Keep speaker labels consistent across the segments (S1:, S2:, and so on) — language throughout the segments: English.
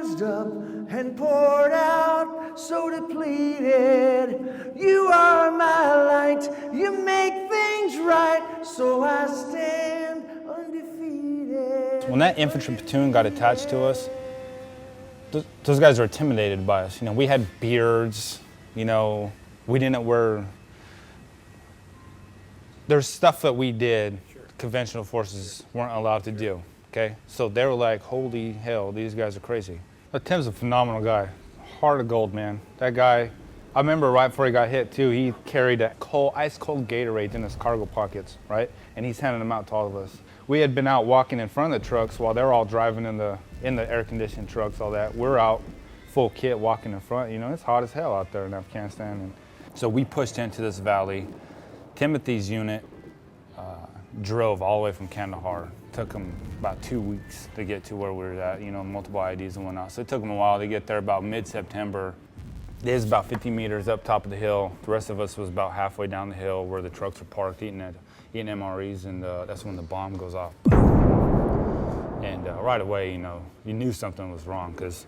S1: used up and poured out, so depleted. You are my light, you make things right, so I stand undefeated.
S2: When that infantry platoon got attached to us, those guys were intimidated by us. You know, we had beards, you know, we didn't wear, there's stuff that we did, conventional forces weren't allowed to do, okay? So they were like, holy hell, these guys are crazy. But Tim's a phenomenal guy, heart of gold, man. That guy, I remember right before he got hit too, he carried a ice cold Gatorade in his cargo pockets, right? And he's handing them out to all of us. We had been out walking in front of the trucks while they were all driving in the air conditioned trucks, all that. We're out full kit walking in front. You know, it's hot as hell out there in Afghanistan. And so we pushed into this valley. Timothy's unit drove all the way from Kandahar. Took them about 2 weeks to get to where we were at, you know, multiple IDs and whatnot. So it took them a while to get there. About mid-September. It was about 50 meters up top of the hill. The rest of us was about halfway down the hill where the trucks were parked eating MREs, and that's when the bomb goes off. And right away, you know, you knew something was wrong because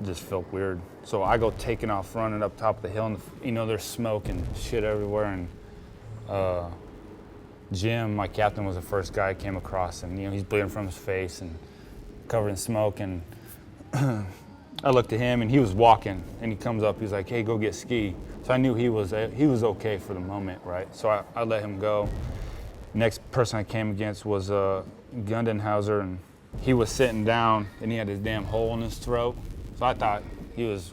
S2: it just felt weird. So I go taking off running up top of the hill, and you know, there's smoke and shit everywhere. And Jim, my captain, was the first guy I came across, and you know, he's bleeding from his face and covered in smoke. And I looked at him, and he was walking, and he comes up, he's like, hey, go get Ski. So I knew he was okay for the moment, right? So I let him go. Next person I came against was Gundenhauser, and he was sitting down, and he had his damn hole in his throat. So I thought he was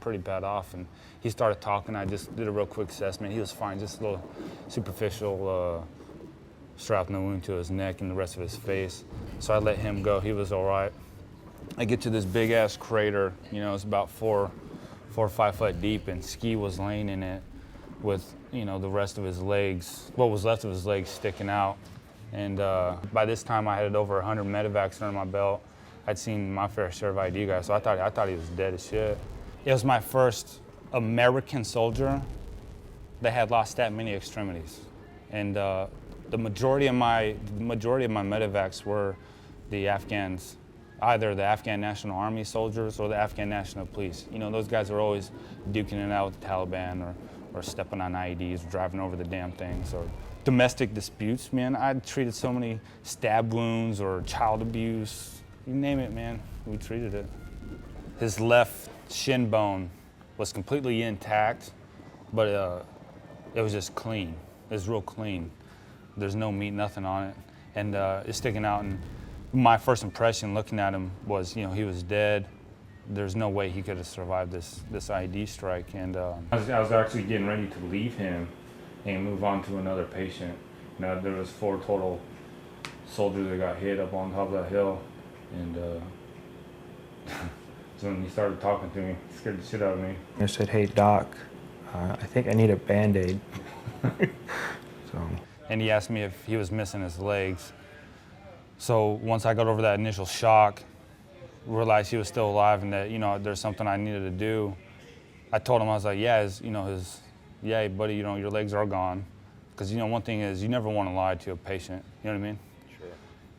S2: pretty bad off, and he started talking. I just did a real quick assessment. He was fine, just a little superficial shrapnel in the wound to his neck and the rest of his face. So I let him go. He was all right. I get to this big ass crater. You know, it's about 4 or 5 foot deep, and Ski was laying in it with, you know, the rest of his legs, what was left of his legs sticking out. And by this time I had over 100 medevacs under my belt. I'd seen my fair share of ID guys, so I thought he was dead as shit. It was my first American soldier that had lost that many extremities. And the majority of my medevacs were the Afghans, either the Afghan National Army soldiers or the Afghan National Police. You know, those guys are always duking it out with the Taliban or stepping on IEDs, or driving over the damn things, or domestic disputes, man. I'd treated so many stab wounds or child abuse, you name it, man, we treated it. His left shin bone was completely intact, but it was just clean. It was real clean. There's no meat, nothing on it, and it's sticking out. And my first impression looking at him was, you know, he was dead. There's no way he could have survived this ID strike. And I was actually getting ready to leave him and move on to another patient. Now there was 4 total soldiers that got hit up on top of that hill, and so when he started talking to me, it scared the shit out of me.
S3: I said, hey doc, I think I need a Band-Aid.
S2: And he asked me if he was missing his legs. So once I got over that initial shock, realized he was still alive and that, you know, there's something I needed to do, I told him, I was like, yeah, yeah, buddy, you know, your legs are gone. Because, you know, one thing is, you never want to lie to a patient, you know what I mean? Sure.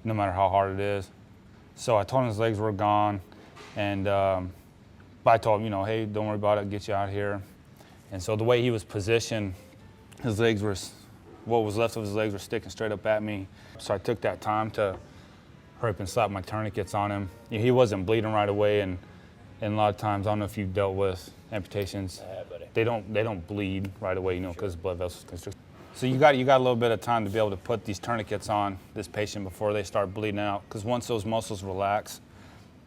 S2: No matter how hard it is. So I told him his legs were gone, and but I told him, you know, hey, don't worry about it, get you out of here. And so the way he was positioned, his legs were, what was left of his legs were sticking straight up at me. So I took that time to hurry up and slap my tourniquets on him. You know, he wasn't bleeding right away, and a lot of times, I don't know if you've dealt with amputations, they don't bleed right away, you know, because blood vessels constrict. So you got a little bit of time to be able to put these tourniquets on this patient before they start bleeding out. Because once those muscles relax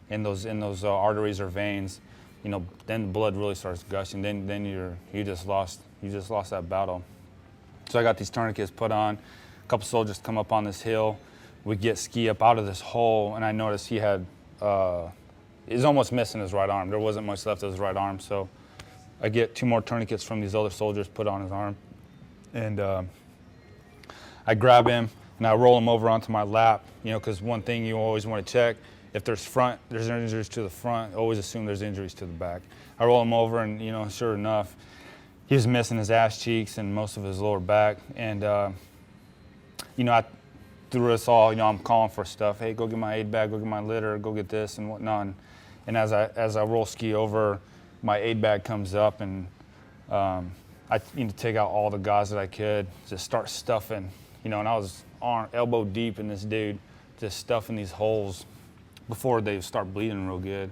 S2: in those arteries or veins, you know, then the blood really starts gushing. Then you just lost that battle. So I got these tourniquets put on. A couple soldiers come up on this hill. We get Ski up out of this hole, and I noticed he had, he's almost missing his right arm. There wasn't much left of his right arm, so I get 2 more tourniquets from these other soldiers put on his arm. And I grab him and I roll him over onto my lap, you know, because one thing you always want to check, if there's injuries to the front, always assume there's injuries to the back. I roll him over, and, you know, sure enough, he was missing his ass cheeks and most of his lower back. And, you know, through us all, you know, I'm calling for stuff. Hey, go get my aid bag, go get my litter, go get this and whatnot. And as I roll ski over, my aid bag comes up, and I need to take out all the gauze that I could, just start stuffing, you know, and I was elbow deep in this dude, just stuffing these holes before they start bleeding real good.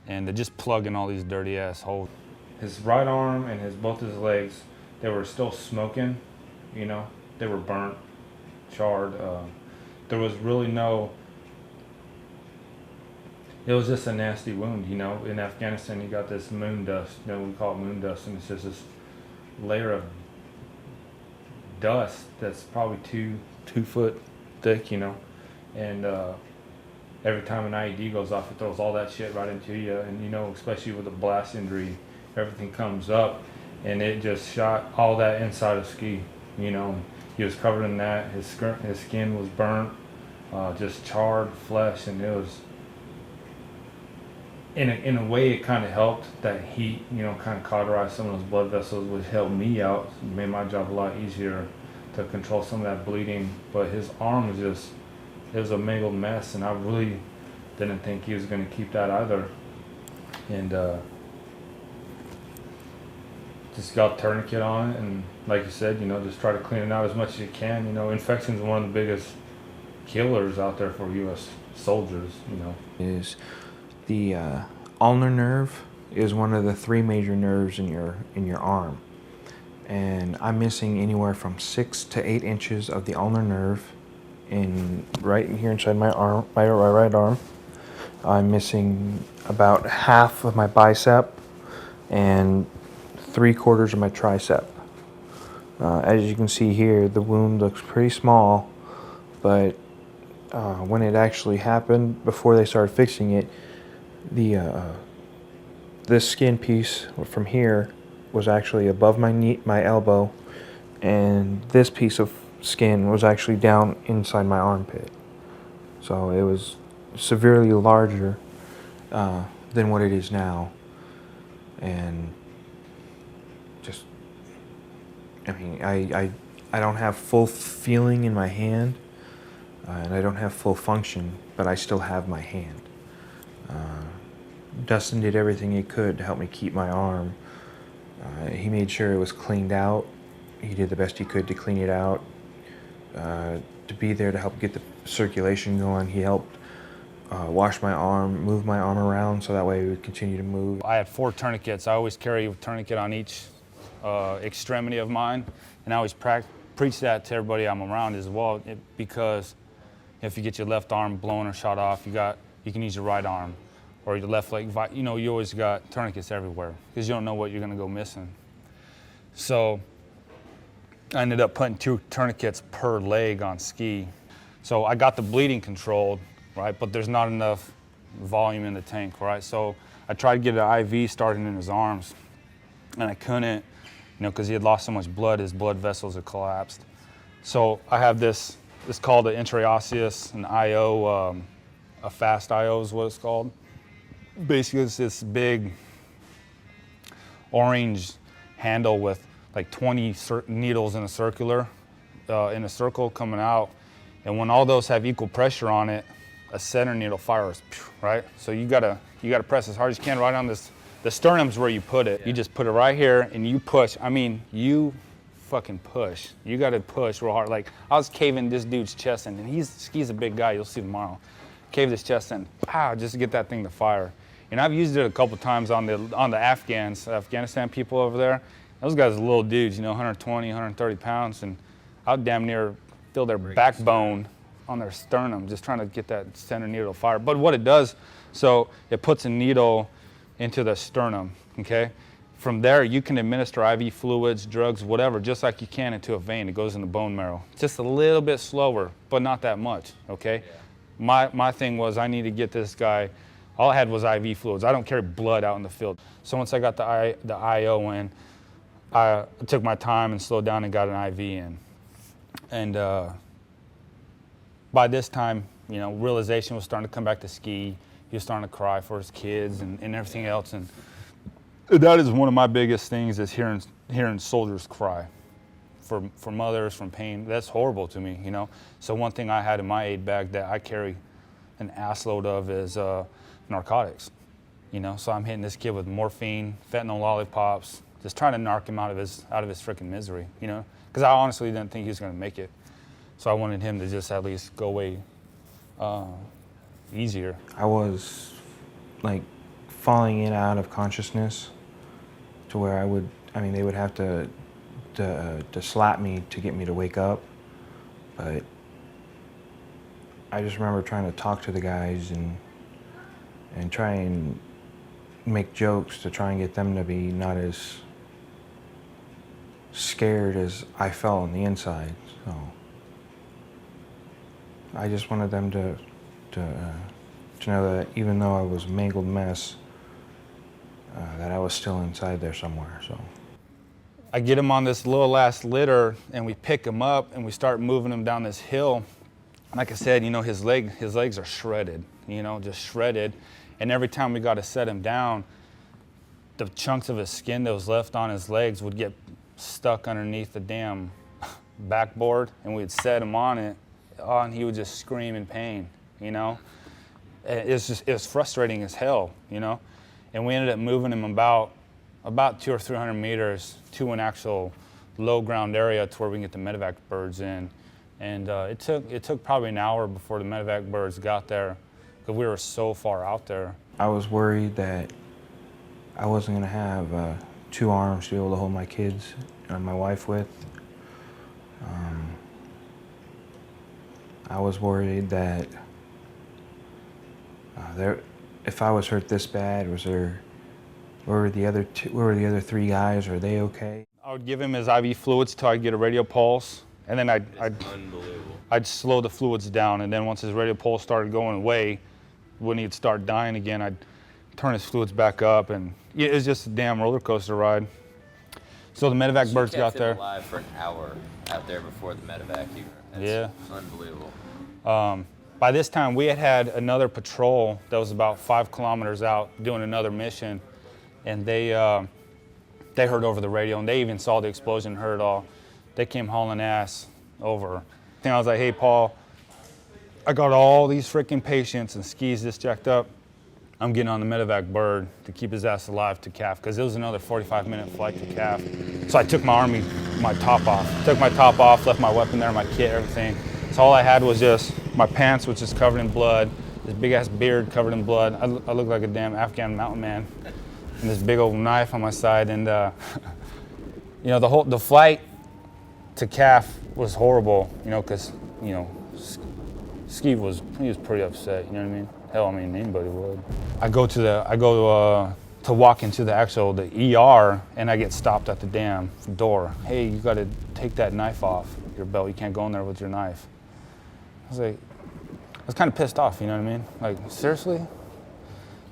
S2: And they're just plugging all these dirty ass holes. His right arm and both his legs, they were still smoking, you know, they were burnt, charred. There was really no, it was just a nasty wound, you know. In Afghanistan, you got this moon dust, you know, we call it moon dust, and it's just this layer of dust that's probably two foot thick, you know. And every time an IED goes off, it throws all that shit right into you. And, you know, especially with a blast injury, everything comes up, and it just shot all that inside of ski, you know. He was covered in that. His skin was burnt, just charred flesh, and it was, in a way, it kind of helped. That heat, you know, kind of cauterized some of those blood vessels, which helped me out, made my job a lot easier to control some of that bleeding. But his arm was just, it was a mangled mess, and I really didn't think he was going to keep that either. And just got a tourniquet on it, and like you said, you know, just try to clean it out as much as you can. You know, infection is one of the biggest killers out there for U.S. soldiers, you know.
S3: Is the ulnar nerve is one of the 3 major nerves in your arm, and I'm missing anywhere from 6 to 8 inches of the ulnar nerve right in here inside my arm, my right arm. I'm missing about half of my bicep and 3/4 of my tricep. As you can see here, the wound looks pretty small, but when it actually happened, before they started fixing it, this skin piece from here was actually above my knee, my elbow, and this piece of skin was actually down inside my armpit. So it was severely larger than what it is now. And just, I mean, I don't have full feeling in my hand, and I don't have full function, but I still have my hand. Dustin did everything he could to help me keep my arm. He made sure it was cleaned out. He did the best he could to clean it out, to be there to help get the circulation going. He helped wash my arm, move my arm around so that way it would continue to move. I had 4 tourniquets. I always carry a tourniquet on each extremity of mine, and I always preach that to everybody I'm around as well, because if you get your left arm blown or shot off, you can use your right arm, or your left leg. You know, you always got tourniquets everywhere because you don't know what you're going to go missing. So I ended up putting 2 tourniquets per leg on ski. So I got the bleeding controlled, right? But there's not enough volume in the tank, right? So I tried to get an IV started in his arms, and I couldn't, you know, because he had lost so much blood, his blood vessels had collapsed. So I have this, it's called an intraosseous, an IO, a fast IO is what it's called. Basically, it's this big orange handle with like 20 needles in a circle coming out. And when all those have equal pressure on it, a center needle fires, right? So you gotta press as hard as you can right on this. The sternum's where you put it. Yeah. You just put it right here and you push. I mean, you fucking push. You gotta push real hard. Like, I was caving this dude's chest in, and he's a big guy, you'll see tomorrow. Cave his chest in, pow, just to get that thing to fire. And I've used it a couple times on the Afghanistan people over there. Those guys are little dudes, you know, 120, 130 pounds, and I'd damn near feel their backbone on their sternum, just trying to get that center needle to fire. But what it does, so it puts a needle into the sternum, okay? From there, you can administer IV fluids, drugs, whatever, just like you can into a vein. It goes in the bone marrow. Just a little bit slower, but not that much, okay? Yeah. My thing was, I need to get this guy, all I had was IV fluids. I don't carry blood out in the field. So once I got the IO in, I took my time and slowed down and got an IV in. And by this time, you know, realization was starting to come back to ski. He was starting to cry for his kids and everything else. And that is one of my biggest things, is hearing soldiers cry for mothers, from pain. That's horrible to me, you know. So one thing I had in my aid bag that I carry an assload of is narcotics, you know. So I'm hitting this kid with morphine, fentanyl lollipops, just trying to narc him out of his freaking misery, you know. Because I honestly didn't think he was going to make it. So I wanted him to just at least go away easier.
S1: I was like falling in and out of consciousness to where they would have to slap me to get me to wake up. But I just remember trying to talk to the guys and try and make jokes to try and get them to be not as scared as I felt on the inside. So I just wanted them to know that even though I was a mangled mess, that I was still inside there somewhere. So
S3: I get him on this little ass litter, and we pick him up and we start moving him down this hill. Like I said, you know, his legs are shredded, you know, just shredded. And every time we got to set him down, the chunks of his skin that was left on his legs would get stuck underneath the damn backboard, and we'd set him on it, and he would just scream in pain, you know. It was frustrating as hell, you know. And we ended up moving him about 200 or 300 meters to an actual low ground area to where we can get the medevac birds in. And it took probably an hour before the medevac birds got there, because we were so far out there.
S1: I was worried that I wasn't going to have 2 arms to be able to hold my kids and my wife with. I was worried that if I was hurt this bad, where were the other 3 guys? Are they okay?
S3: I would give him his IV fluids till I'd get a radio pulse, and then I'd slow the fluids down, and then once his radio pulse started going away, when he'd start dying again, I'd turn his fluids back up, and it was just a damn roller coaster ride. So the medevac birds got there.
S4: You kept him alive for an hour out there before the medevac.
S3: Yeah.
S4: Unbelievable.
S3: By this time, we had another patrol that was about 5 kilometers out doing another mission, and they heard over the radio, and they even saw the explosion, heard it all. They came hauling ass over. And I was like, hey, Paul, I got all these freaking patients and skis this jacked up. I'm getting on the medevac bird to keep his ass alive to CAF, because it was another 45-minute flight to CAF. So I took my top off. Took my top off, left my weapon there, my kit, everything. So all I had was just my pants, which is covered in blood, this big-ass beard covered in blood. I look like a damn Afghan mountain man. And this big old knife on my side. And, you know, the flight to CAF was horrible, you know, because, you know, Skeeve was pretty upset, you know what I mean? Hell, I mean, anybody would. I go to walk into the ER, and I get stopped at the damn door. Hey, you got to take that knife off your belt. You can't go in there with your knife. I was kind of pissed off, you know what I mean? Like, seriously?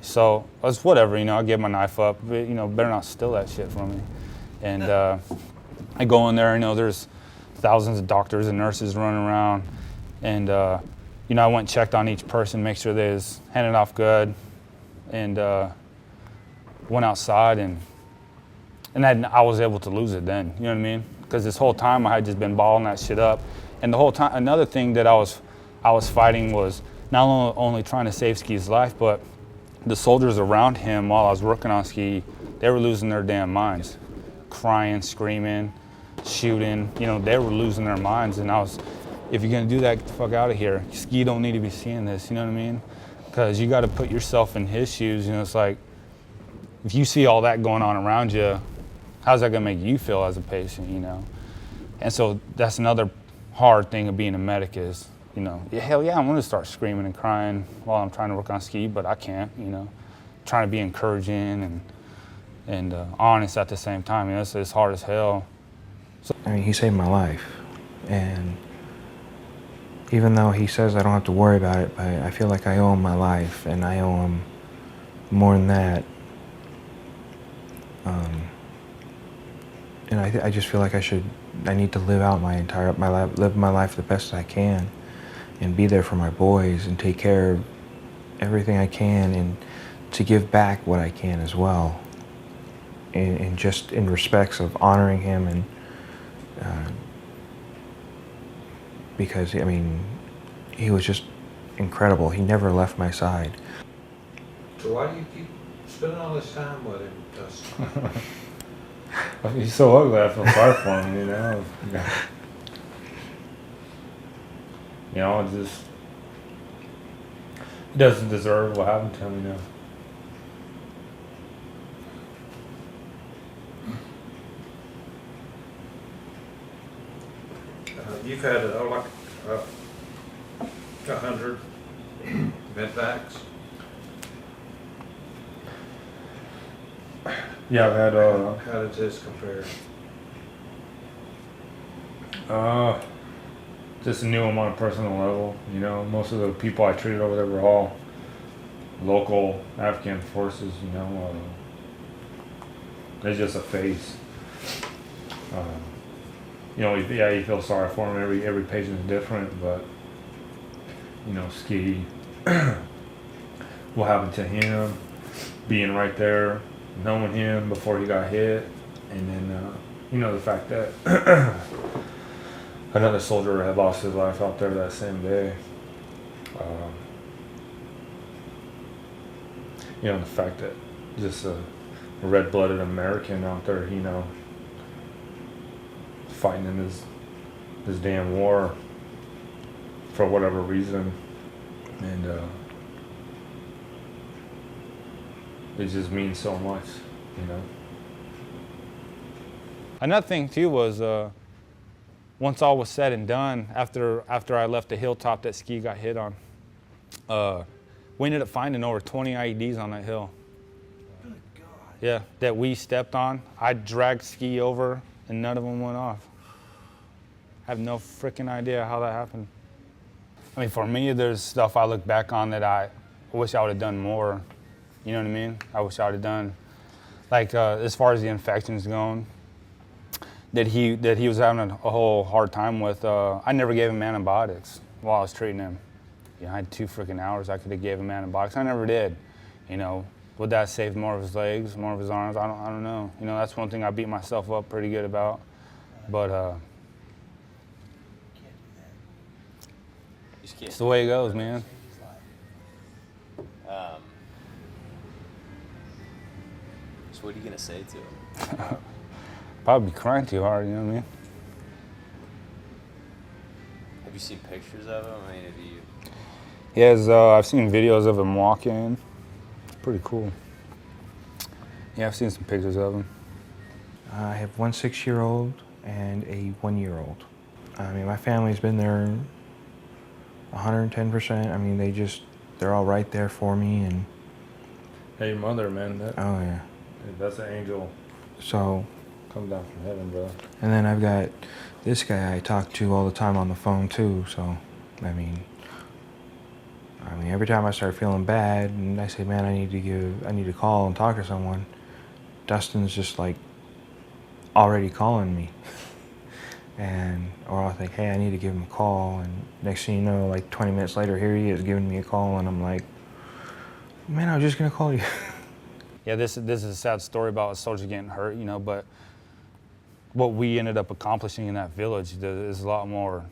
S3: So I was whatever, you know. I gave my knife up, but, you know, better not steal that shit from me. And I go in there, you know, there's thousands of doctors and nurses running around, and you know, I went and checked on each person, make sure they was handed off good, and went outside, and I was able to lose it then, you know what I mean? Because this whole time I had just been balling that shit up, and the whole time, another thing that I was fighting was not only trying to save Ski's life, but the soldiers around him while I was working on Ski, they were losing their damn minds, crying, screaming, shooting, you know, they were losing their minds, and I was, if you're gonna do that, get the fuck out of here. Ski don't need to be seeing this, you know what I mean? Because you gotta put yourself in his shoes, you know, it's like, if you see all that going on around you, how's that gonna make you feel as a patient, you know? And so that's another hard thing of being a medic is, you know, hell yeah, I'm gonna start screaming and crying while I'm trying to work on Ski, but I can't, you know? Trying to be encouraging and honest at the same time, you know, it's hard as hell. So,
S1: I mean, he saved my life, and even though he says I don't have to worry about it, but I feel like I owe him my life, and I owe him more than that. And I just feel like I need to live out live my life the best I can, and be there for my boys, and take care of everything I can, and to give back what I can as well. And just in respects of honoring him and because, I mean, he was just incredible. He never left my side.
S5: So why do you keep spending all this time with him, Dustin?
S3: He's so ugly, I feel sorry for him, you know. You know, it just, he doesn't deserve what happened to him, you know.
S5: You've had like 100 medvacs.
S3: Yeah, I've had,
S5: How does this compare?
S3: just knew him on a personal level, you know. Most of the people I treated over there were all local Afghan forces, you know. It's just a face. You know, yeah, you feel sorry for him. Every patient is different, but you know, Ski, what happened to him, being right there, knowing him before he got hit, and then you know, the fact that another soldier had lost his life out there that same day. You know, the fact that just a red-blooded American out there, you know, fighting in this damn war for whatever reason, and it just means so much, you know.
S2: Another thing too was once all was said and done, after I left the hilltop that Ski got hit on, we ended up finding over 20 IEDs on that hill.
S1: Good God.
S2: Yeah, that we stepped on. I dragged Ski over, and none of them went off. I have no freaking idea how that happened. I mean, for me, there's stuff I look back on that I wish I would have done more. You know what I mean? I wish I would have done, like as far as the infections going, that he was having a whole hard time with. I never gave him antibiotics while I was treating him. You know, I had 2 freaking hours. I could have gave him antibiotics. I never did. You know, would that save more of his legs, more of his arms? I don't know. You know, that's one thing I beat myself up pretty good about. But it's the way it goes, man.
S4: So what are you gonna say to him?
S2: Probably crying too hard, you know what I mean?
S4: Have you seen pictures of him? I mean, have you?
S2: He has, I've seen videos of him walking. It's pretty cool. Yeah, I've seen some pictures of him.
S1: I have one 6-year-old and a 1-year-old. I mean, my family's been there 110%. I mean, they're all right there for me, and
S3: Hey, your mother, man,
S1: oh yeah.
S3: that's an angel
S1: So,
S3: come down from heaven, bro.
S1: and then I've got this guy I talk to all the time on the phone too. So, I mean, every time I start feeling bad and I say, man, I need to call and talk to someone, Dustin's just like already calling me. Or I'll think, hey, I need to give him a call, and next thing you know, like 20 minutes later, here he is giving me a call, and I'm like, man, I was just gonna call you.
S2: Yeah, this is a sad story about a soldier getting hurt, you know, but what we ended up accomplishing in that village is a lot more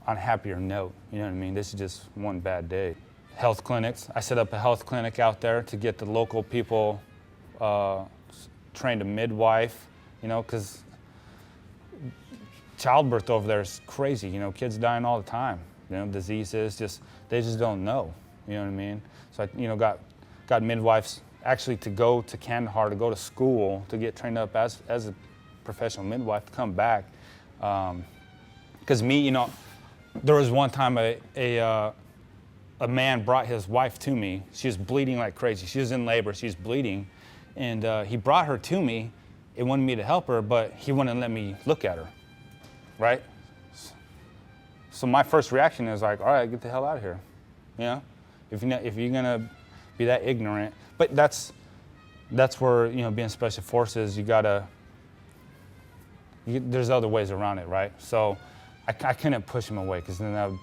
S2: on a happier note, you know what I mean? This is just one bad day. Health clinics, I set up a health clinic out there to get the local people trained a midwife, you know, because childbirth over there is crazy, you know, kids dying all the time, you know, diseases, they just don't know, you know what I mean? So I, you know, got midwives actually to go to Kandahar, to go to school, to get trained up as a professional midwife, to come back. Because me, you know, there was one time a man brought his wife to me. She was bleeding like crazy. She was in labor, she was bleeding. And he brought her to me and wanted me to help her, but he wouldn't let me look at her, right? So my first reaction is like, all right, get the hell out of here, you know? If you're gonna be that ignorant, but that's where, you know, being special forces, there's other ways around it, right? So I couldn't push him away because then that would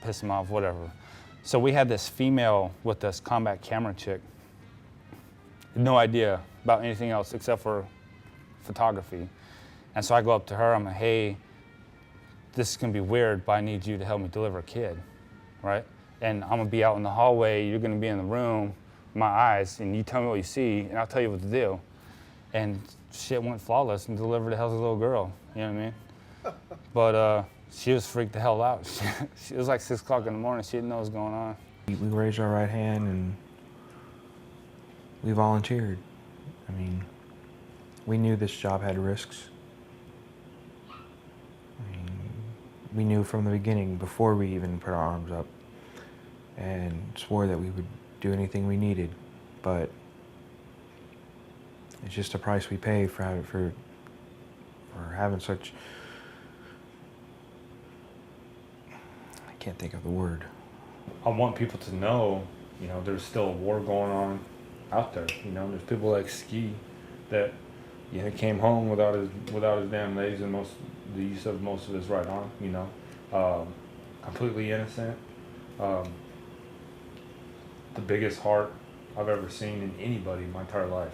S2: piss him off, whatever. So we had this female with this combat camera chick. No idea about anything else except for photography. And so I go up to her, I'm like, hey,
S3: this is gonna be weird, but I need you to help me deliver a kid, right? And I'm gonna be out in the hallway, you're gonna be in the room, my eyes, and you tell me what you see, and I'll tell you what to do. And shit went flawless and delivered a healthy little girl, you know what I mean? But she was freaked the hell out. It was like 6 o'clock in the morning, she didn't know what was going on.
S1: We raised our right hand and we volunteered. I mean, we knew this job had risks. I mean, we knew from the beginning, before we even put our arms up, and swore that we would do anything we needed, but it's just a price we pay for having such, I can't think of the word.
S3: I want people to know, you know, there's still a war going on out there. You know, there's people like Ski that, you know, came home without his damn legs and the use of most of his right arm. You know, completely innocent. The biggest heart I've ever seen in anybody my entire life.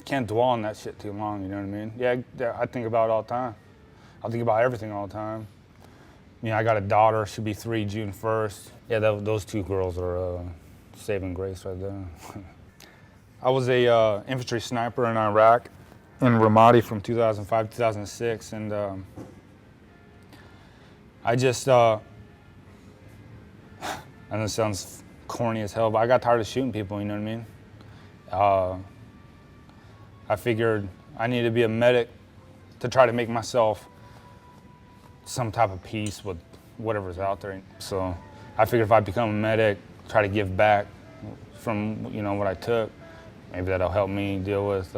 S3: Can't dwell on that shit too long. You know what I mean? Yeah, I think about it all the time. I think about everything all the time. You know, I got a daughter, she'll be 3 June 1st. Yeah, those 2 girls are saving grace right there. I was a infantry sniper in Iraq, in Ramadi from 2005 to 2006, and I just, I know it sounds corny as hell, but I got tired of shooting people, you know what I mean? I figured I needed to be a medic to try to make myself some type of peace with whatever's out there. So I figured if I become a medic, try to give back from, you know, what I took, maybe that'll help me deal with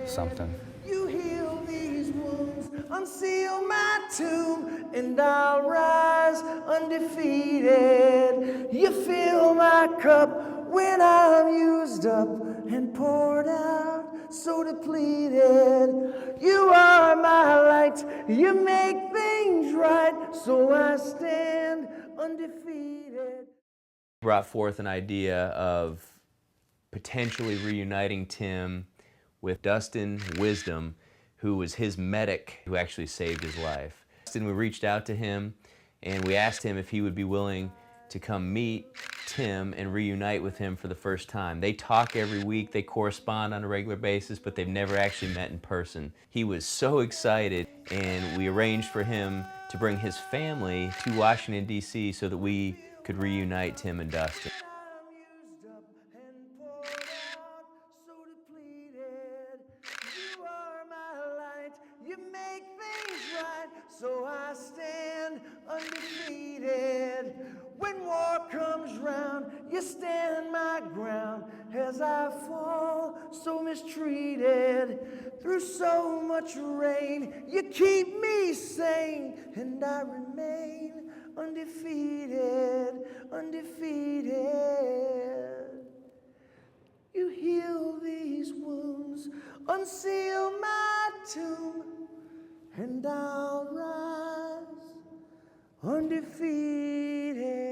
S3: something.
S1: You heal these wounds, unseal my tomb, and I'll rise undefeated. You fill my cup when I'm used up and poured out, so depleted. You are my light, you make things right, so I stand undefeated.
S4: Brought forth an idea of potentially reuniting Tim with Dustin Wisdom, who was his medic who actually saved his life. Dustin, we reached out to him and we asked him if he would be willing to come meet Tim and reunite with him for the first time. They talk every week, they correspond on a regular basis, but they've never actually met in person. He was so excited, and we arranged for him to bring his family to Washington, D.C. so that we could reunite Tim and Dustin.
S1: You make things right, so I stand undefeated. When war comes round, you stand my ground as I fall so mistreated. Through so much rain, you keep me sane, and I remain undefeated, undefeated. You heal these wounds, unseal my tomb, and I'll rise undefeated.